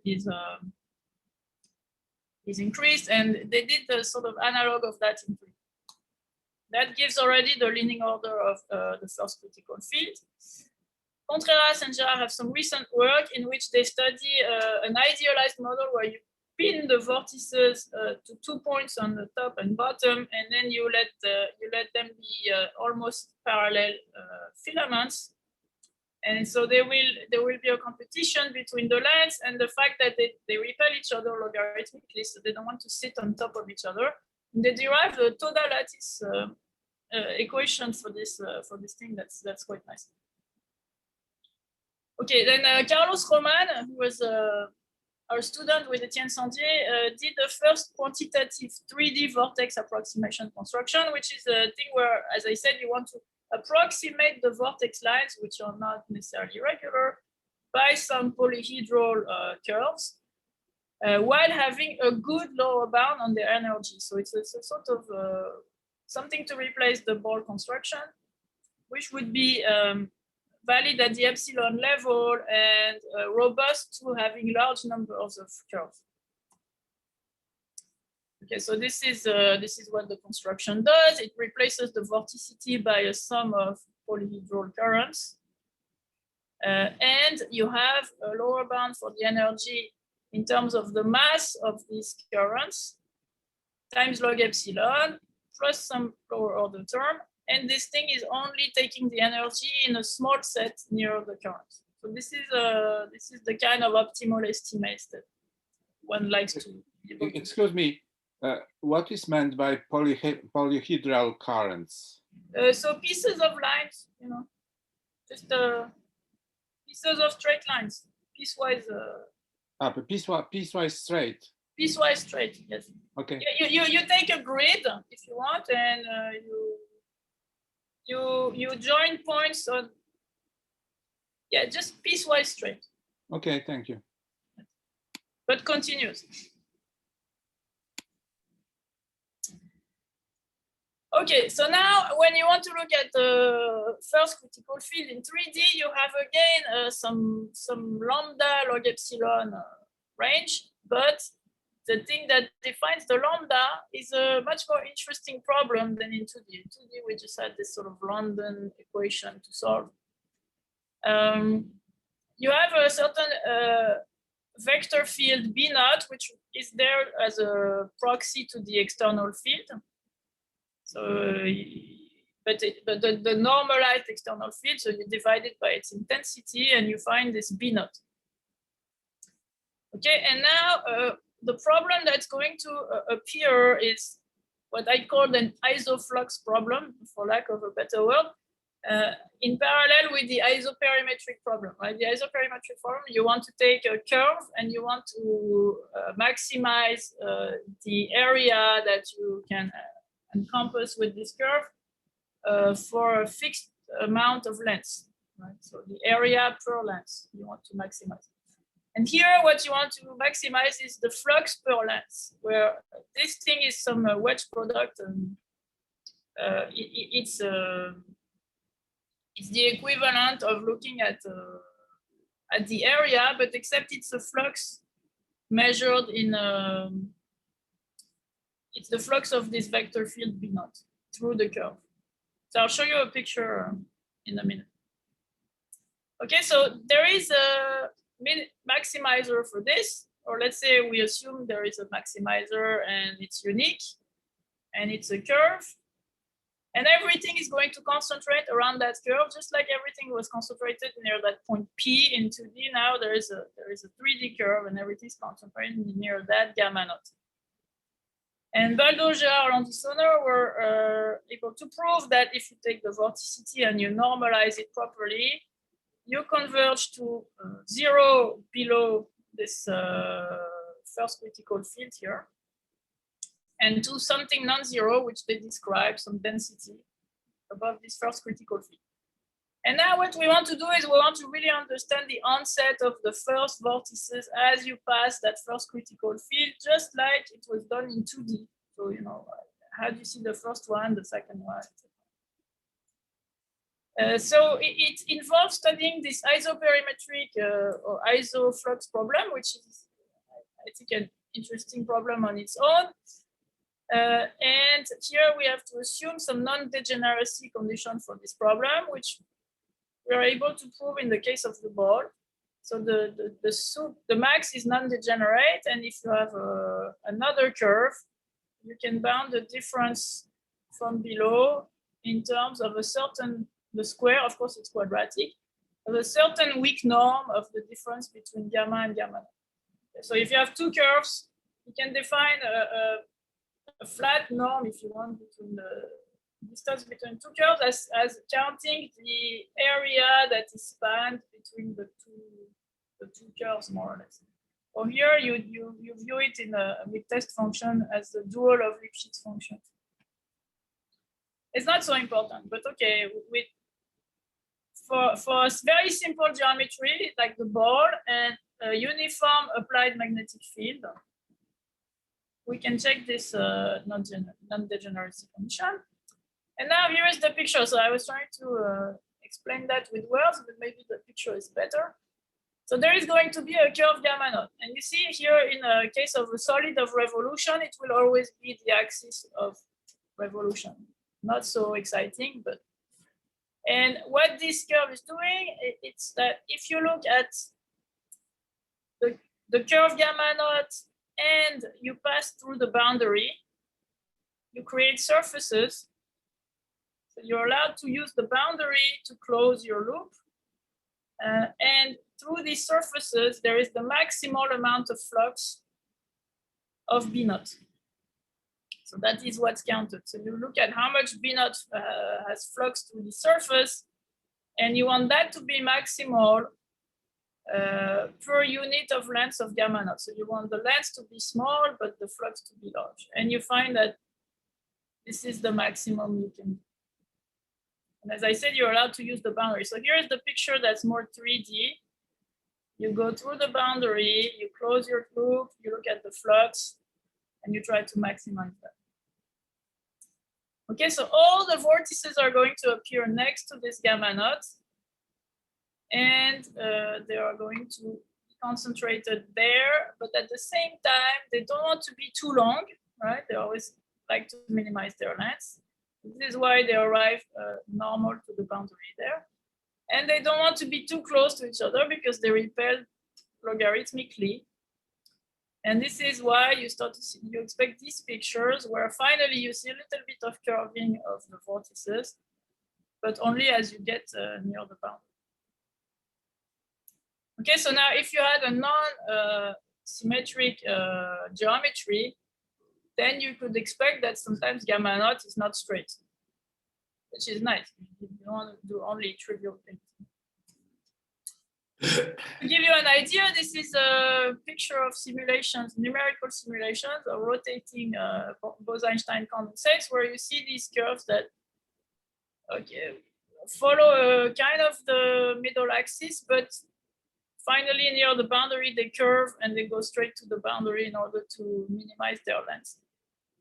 is increased, and they did the sort of analog of that in 3D. That gives already the leading order of the first critical field. Contreras and Gerard have some recent work in which they study an idealized model where you pin the vortices to 2 points on the top and bottom, and then you let them be almost parallel filaments. And so there will be a competition between the lengths and the fact that they repel each other logarithmically, so they don't want to sit on top of each other. And they derive the total lattice equation for this thing. That's quite nice. Okay, then Carlos Roman, who was our student with Etienne Sandier, did the first quantitative 3D vortex approximation construction, which is a thing where, as I said, you want to approximate the vortex lines, which are not necessarily regular, by some polyhedral curves, while having a good lower bound on the energy. So it's a sort of something to replace the ball construction, which would be valid at the epsilon level and robust to having large numbers of curves. Okay, so this is what the construction does. It replaces the vorticity by a sum of polyhedral currents. And you have a lower bound for the energy in terms of the mass of these currents times log epsilon plus some lower order term. And this thing is only taking the energy in a small set near the current. So this is the kind of optimal estimates that one likes to. Excuse me, what is meant by polyhedral currents? So pieces of lines, you know, just pieces of straight lines, piecewise. Piecewise straight. Piecewise straight, yes. Okay. You take a grid if you want, and you join points on, yeah, just piecewise straight. Okay, thank you. But continuous. Okay, so now when you want to look at the first critical field in 3D, you have again some lambda log epsilon range, but the thing that defines the lambda is a much more interesting problem than in 2D. In 2D, we just had this sort of London equation to solve. You have a certain vector field B naught, which is there as a proxy to the external field. So, but the normalized external field, so you divide it by its intensity and you find this B naught. Okay, and now the problem that's going to appear is what I call an isoflux problem, for lack of a better word, in parallel with the isoperimetric problem, right? The isoperimetric problem, you want to take a curve and you want to maximize the area that you can encompass with this curve for a fixed amount of length, right? So the area per length you want to maximize. And here, what you want to maximize is the flux per length, where this thing is some wedge product, and it's the equivalent of looking at the area, but except it's a flux measured in it's the flux of this vector field B naught through the curve. So I'll show you a picture in a minute. Okay, so there is a maximizer for this, or let's say we assume there is a maximizer and it's unique and it's a curve, and everything is going to concentrate around that curve, just like everything was concentrated near that point P in 2D. Now there is a 3D curve and everything's concentrated near that gamma naught. And Baldo, Gerard, and Landissoner were able to prove that if you take the vorticity and you normalize it properly, you converge to 0 below this first critical field here, and to something non-zero, which they describe some density above this first critical field. And now what we want to do is we want to really understand the onset of the first vortices as you pass that first critical field, just like it was done in 2D. So, you know, how do you see the first one, the second one, etc. So it involves studying this isoperimetric or isoflux problem, which is, I think, an interesting problem on its own. And here we have to assume some non-degeneracy condition for this problem, which we are able to prove in the case of the ball. So the max is non-degenerate, and if you have another curve, you can bound the difference from below in terms of a certain, the square, of course it's quadratic, of a certain weak norm of the difference between gamma and gamma naught. So if you have two curves, you can define a flat norm, if you want, between the distance between two curves as counting the area that is spanned between the two curves, more or less. Or here you view it in with test function as the dual of Lipschitz function. It's not so important, but okay, for a very simple geometry like the ball and a uniform applied magnetic field, we can check this non-degeneracy condition. And now here is the picture. So I was trying to explain that with words, but maybe the picture is better. So there is going to be a curve gamma naught. And you see here in a case of a solid of revolution, it will always be the axis of revolution. Not so exciting, but. And what this curve is doing, it's that if you look at the curve gamma naught and you pass through the boundary, you create surfaces. So you're allowed to use the boundary to close your loop. And through these surfaces, there is the maximal amount of flux of B naught. So that is what's counted. So you look at how much B naught has flux through the surface, and you want that to be maximal per unit of length of gamma naught. So you want the length to be small, but the flux to be large. And you find that this is the maximum you can do. And as I said, you're allowed to use the boundary. So here's the picture that's more 3D. You go through the boundary, you close your loop, you look at the flux, and you try to maximize that. Okay, so all the vortices are going to appear next to this gamma naught, and they are going to be concentrated there, but at the same time, they don't want to be too long, right? They always like to minimize their length. This is why they arrive normal to the boundary there. And they don't want to be too close to each other because they repel logarithmically. And this is why you start to see, you expect these pictures where finally you see a little bit of curving of the vortices, but only as you get near the boundary. Okay, so now if you had a non-symmetric geometry, then you could expect that sometimes gamma naught is not straight, which is nice. You don't want to do only trivial things. To give you an idea, this is a picture of simulations, numerical simulations of rotating Bose-Einstein condensates, where you see these curves that follow kind of the middle axis, but finally near the boundary, they curve and they go straight to the boundary in order to minimize their length.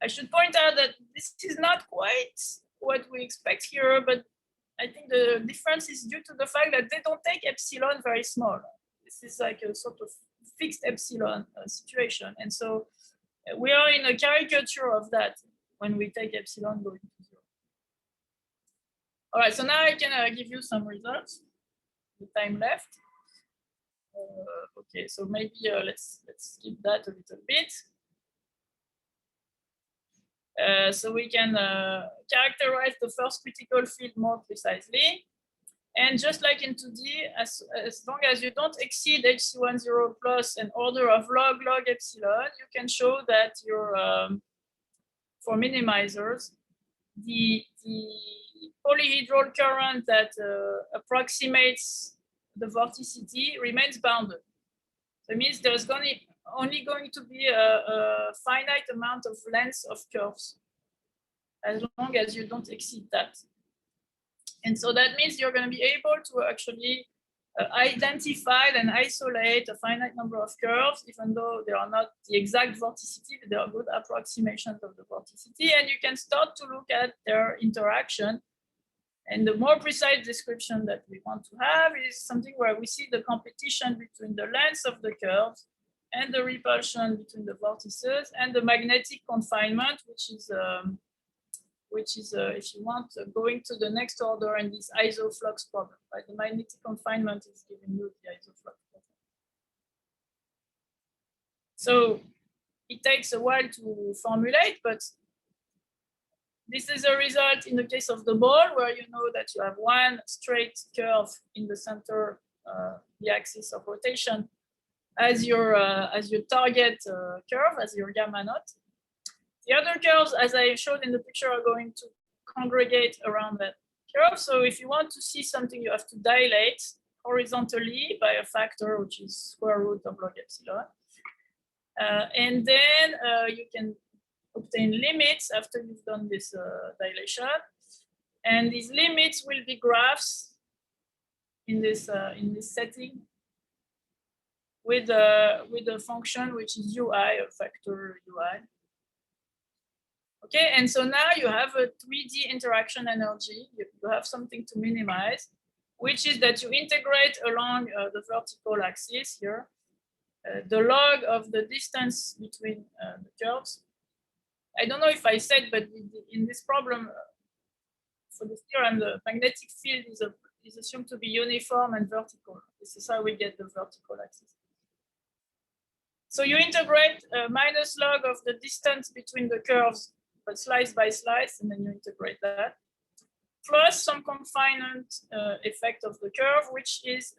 I should point out that this is not quite what we expect here, but I think the difference is due to the fact that they don't take epsilon very small. This is like a sort of fixed epsilon situation. And so we are in a caricature of that when we take epsilon going to 0. All right, so now I can give you some results. The time left. Okay, so maybe let's skip that a little bit. So we can characterize the first critical field more precisely. And just like in 2D, as long as you don't exceed HC10 plus an order of log epsilon, you can show that your, for minimizers, the polyhedral current that approximates the vorticity remains bounded. So it means there's only going to be a finite amount of length of curves as long as you don't exceed that. And so that means you're going to be able to actually identify and isolate a finite number of curves, even though they are not the exact vorticity, but they are good approximations of the vorticity. And you can start to look at their interaction. And the more precise description that we want to have is something where we see the competition between the length of the curves and the repulsion between the vortices and the magnetic confinement, which is if you want, going to the next order in this isoflux problem. Right? The magnetic confinement is giving you the isoflux problem. So it takes a while to formulate, but this is a result in the case of the ball, where you know that you have one straight curve in the center, the axis of rotation, as your target curve, as your gamma naught. The other curves, as I showed in the picture, are going to congregate around that curve. So if you want to see something, you have to dilate horizontally by a factor, which is square root of log epsilon. And then you can obtain limits after you've done this dilation. And these limits will be graphs in this setting with a function which is ui, a factor ui. Okay, and so now you have a 3D interaction energy. You have something to minimize, which is that you integrate along the vertical axis here, the log of the distance between the curves. I don't know if I said, but in this problem, for this theorem, the magnetic field is assumed to be uniform and vertical. This is how we get the vertical axis. So you integrate minus log of the distance between the curves, but slice by slice, and then you integrate that, plus some confinement effect of the curve, which is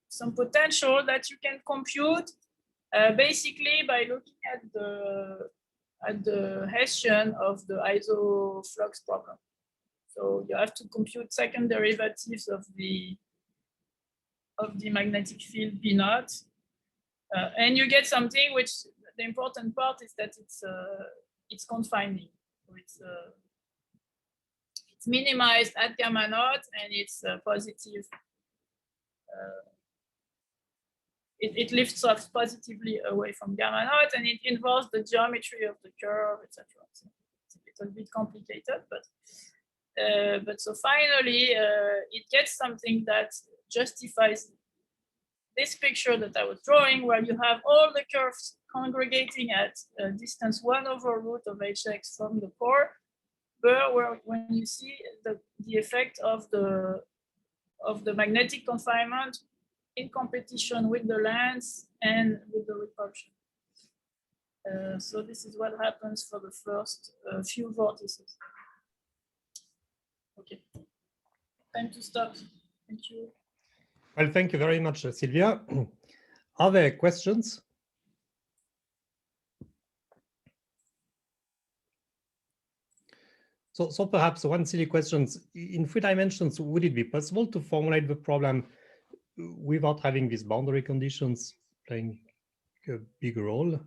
some potential that you can compute basically by looking at the Hessian of the isoflux problem. So you have to compute second derivatives of the magnetic field B naught, and you get something which the important part is that it's confining. So it's minimized at gamma naught, and it's positive. It lifts off positively away from gamma naught, and it involves the geometry of the curve, etc. So it's a little bit complicated, but so finally it gets something that justifies this picture that I was drawing, where you have all the curves congregating at distance 1 over root of hx from the core, but when you see the effect of the magnetic confinement in competition with the length and with the repulsion. So this is what happens for the first few vortices. Okay, time to stop. Thank you. Well, thank you very much, Sylvia. Are there questions? So perhaps one silly question: in 3 dimensions, would it be possible to formulate the problem without having these boundary conditions playing a big role?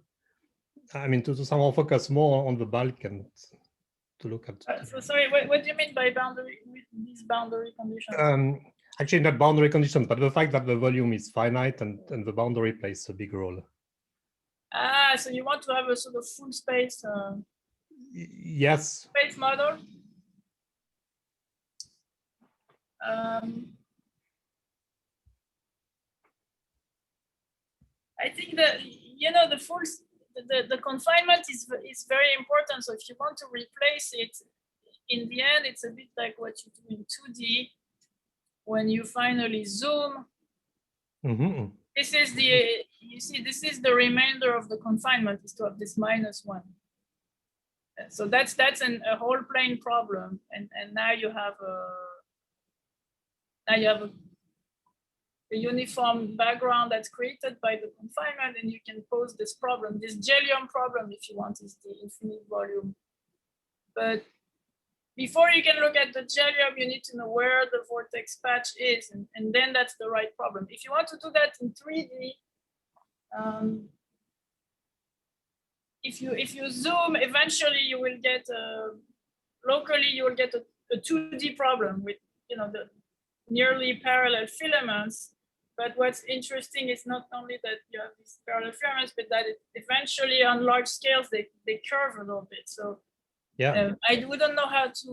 I mean, to somehow focus more on the bulk and to look at. So sorry, what do you mean by boundary, with these boundary conditions? Actually, not boundary conditions, but the fact that the volume is finite and the boundary plays a big role. Ah, so you want to have a sort of full space Yes. space model? I think that, you know, the confinement is very important. So if you want to replace it, in the end, it's a bit like what you do in 2D. When you finally zoom, this is the, you see, this is the remainder of the confinement, is to have this -1. So that's a whole plane problem, and now you have a uniform background that's created by the confinement, and you can pose this problem, this Gellium problem, if you want, is the infinite volume. But before you can look at the Gellium, you need to know where the vortex patch is, and then that's the right problem. If you want to do that in 3D, if you zoom, eventually you will get locally you will get a 2D problem with, you know, the nearly parallel filaments. But what's interesting is not only that you have these parallel filaments, but that eventually on large scales they curve a little bit. So yeah, I wouldn't know how to.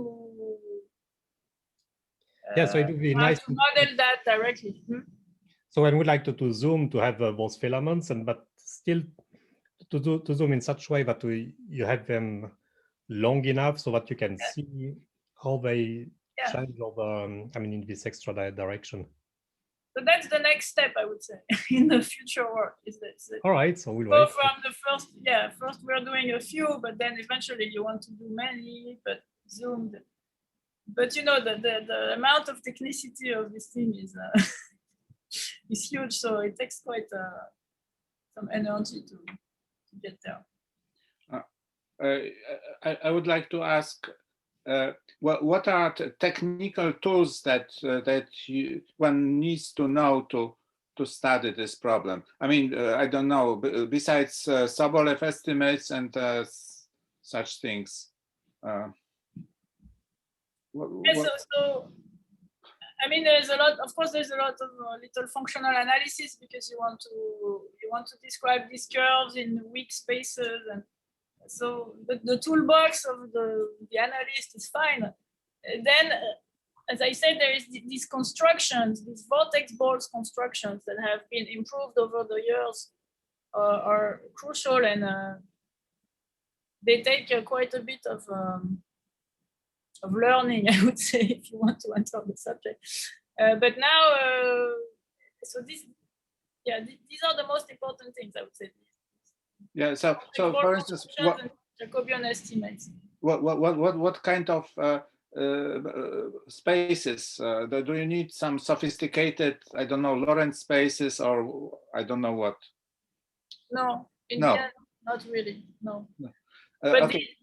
So it would be nice to model that directly. So I would like to zoom to have those filaments, but still to zoom in such a way that you have them long enough so that you can see how they change over, in this extra direction. So that's the next step, I would say, in the future work. Is this? All right, so we'll go wait. From the first, first we're doing a few, but then eventually you want to do many, but zoomed. But you know, the amount of technicity of this thing is huge, so it takes quite some energy to get there. I would like to ask, what are the technical tools that one needs to know to study this problem? I mean, I don't know, besides Sobolev estimates and such things. So I mean, there's a lot. Of course, there's a lot of little functional analysis, because you want to describe these curves in weak spaces, and so the toolbox of the analyst is fine. Then, as I said, there is these constructions, these vortex balls constructions that have been improved over the years, are crucial, and they take quite a bit of learning, I would say, if you want to enter the subject. But now, so these are the most important things, I would say. Yeah. So for instance, Jacobian estimates. What kind of spaces do you need? Some sophisticated, I don't know, Lorentz spaces, or I don't know what. No, not really. No. But okay.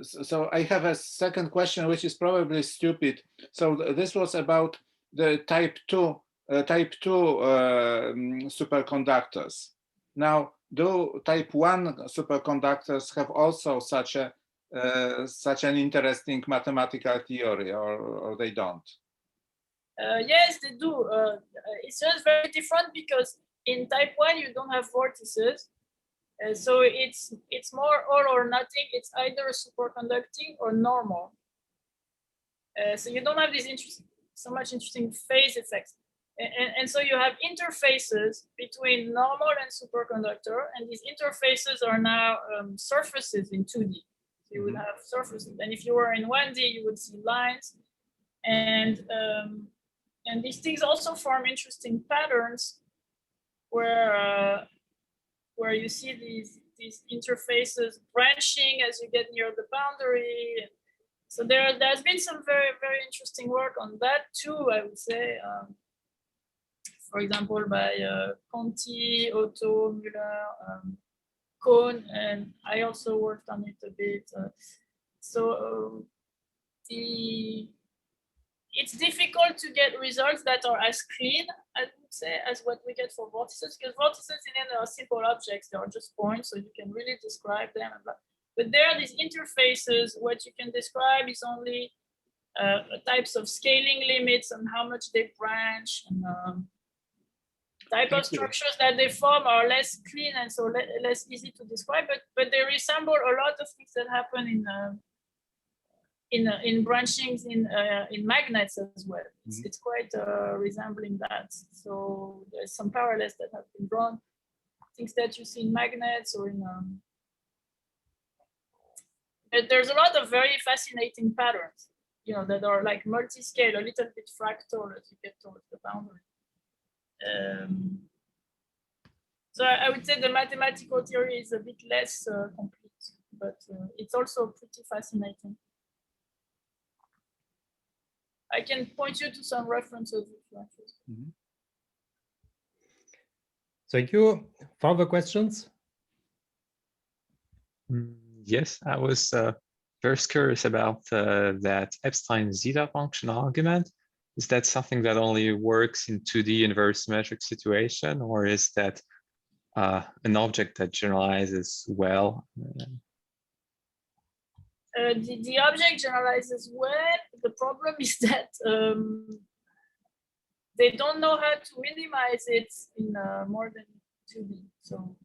So I have a second question, which is probably stupid. So this was about the type 2 superconductors. Now, do type 1 superconductors have also such an interesting mathematical theory, or they don't? Yes, they do. It's just very different, because in type 1 you don't have vortices. So it's more all or nothing. It's either superconducting or normal. So you don't have these so much interesting phase effects. And so you have interfaces between normal and superconductor, and these interfaces are now surfaces in 2D. So you would have surfaces, and if you were in 1D, you would see lines, and these things also form interesting patterns where you see these interfaces branching as you get near the boundary. So there's been some very, very interesting work on that too, I would say. For example, by Conti, Otto, Müller, Kohn, and I also worked on it a bit. It's difficult to get results that are as clean, I would say, as what we get for vortices, because vortices in the end are simple objects. They are just points, so you can really describe them. But there are these interfaces. What you can describe is only types of scaling limits and how much they branch, and type of structures that they form are less clean and so less easy to describe, but they resemble a lot of things that happen in branchings in magnets as well. It's quite resembling that. So there's some parallels that have been drawn, things that you see in magnets or in. There's a lot of very fascinating patterns, that are like multi-scale, a little bit fractal as you get towards the boundary. So I would say the mathematical theory is a bit less complete, but it's also pretty fascinating. I can point you to some references if you're interested. Thank you. Further questions? Yes, I was first curious about that Epstein zeta function argument. Is that something that only works in 2D inverse symmetric situation, or is that an object that generalizes well? The object generalizes well. The problem is that they don't know how to minimize it in more than 2D. So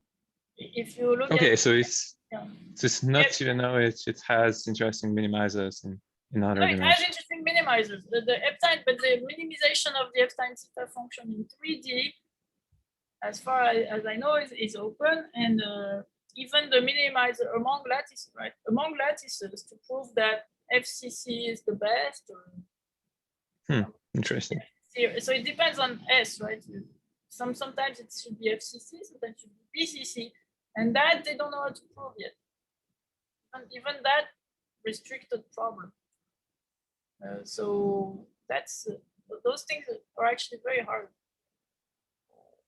if you look okay, at so it's not even though it has interesting minimizers in other dimensions. It has interesting minimizers. The Epstein, but the minimization of the Epstein zeta function in 3D, as far as I know, is open, and even the minimizer among lattices, right? Among lattices to prove that FCC is the best. Interesting. So it depends on S, right? Sometimes it should be FCC, sometimes it should be BCC, and that they don't know how to prove yet. And even that restricted problem. So that's those things are actually very hard.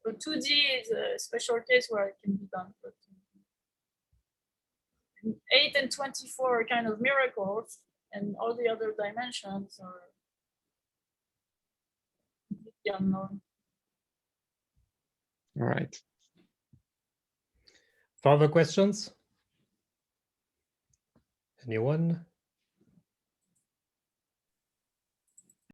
But 2D is a special case where it can be done. But 8 and 24 are kind of miracles, and all the other dimensions are completely unknown. All right. Further questions? Anyone?